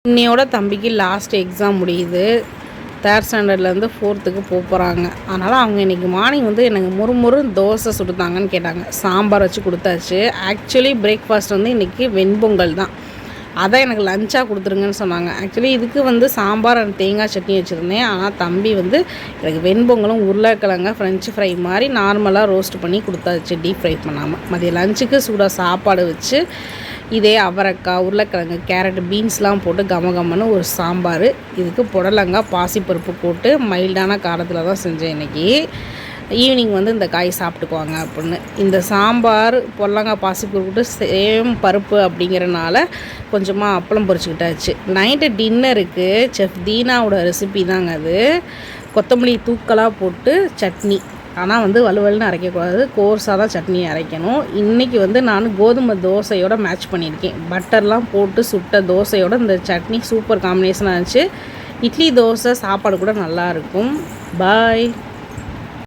இன்னையோட தம்பிக்கு last exam முடியுது. 3rd ஸ்டாண்டர்ட்லேருந்து 4th போகிறாங்க. அதனால் அவங்க இன்றைக்கி மார்னிங் வந்து எனக்கு முறுமுறு தோசை சுடுத்தாங்கன்னு கேட்டாங்க. சாம்பார் வச்சு கொடுத்தாச்சு. ஆக்சுவலி பிரேக்ஃபாஸ்ட் வந்து இன்றைக்கி வெண்பொங்கல் தான். அதான் எனக்கு லஞ்சாக கொடுத்துருங்கன்னு சொன்னாங்க. ஆக்சுவலி இதுக்கு வந்து சாம்பார் அண்ட் தேங்காய் சட்னி வச்சுருந்தேன். ஆனால் தம்பி வந்து எனக்கு வெண்பொங்கலும் உருளைக்கிழங்க ஃப்ரெஞ்சு ஃப்ரை மாதிரி நார்மலாக ரோஸ்ட் பண்ணி கொடுத்தாச்சு, டீப் ஃப்ரை பண்ணாமல். மதிய லஞ்சுக்கு சூடாக சாப்பாடு வச்சு இதே அவரைக்காய், உருளைக்கிழங்கு, கேரட், பீன்ஸ்லாம் போட்டு கமகமன்னு ஒரு சாம்பார். இதுக்கு புடலங்காய், பாசிப்பருப்பு போட்டு மைல்டான காரத்தில் தான் செஞ்சேன் இன்றைக்கி. ஈவினிங் வந்து இந்த காய் சாப்பிட்டுக்குவாங்க அப்படின்னு. இந்த சாம்பார் புடலங்காய் பாசிப்பருப்பு போட்டு சேம் பருப்பு அப்படிங்கிறனால கொஞ்சமாக அப்பளம் பொரிச்சுக்கிட்டாச்சு. நைட்டு டின்னருக்கு செஃப் தீனாவோட ரெசிபி தாங்க அது. கொத்தமல்லி தூக்கலாக போட்டு சட்னி. ஆனால் வந்து வலுவலுன்னு அரைக்கக்கூடாது, கோர்ஸாக தான் சட்னி அரைக்கணும். இன்றைக்கி வந்து நான் கோதுமை தோசையோடு மேட்ச் பண்ணியிருக்கேன். பட்டர்லாம் போட்டு சுட்ட தோசையோடு இந்த சட்னி சூப்பர் காம்பினேஷனாக இருந்துச்சு. இட்லி தோசை சாப்பாடு கூட நல்லாயிருக்கும். பாய்.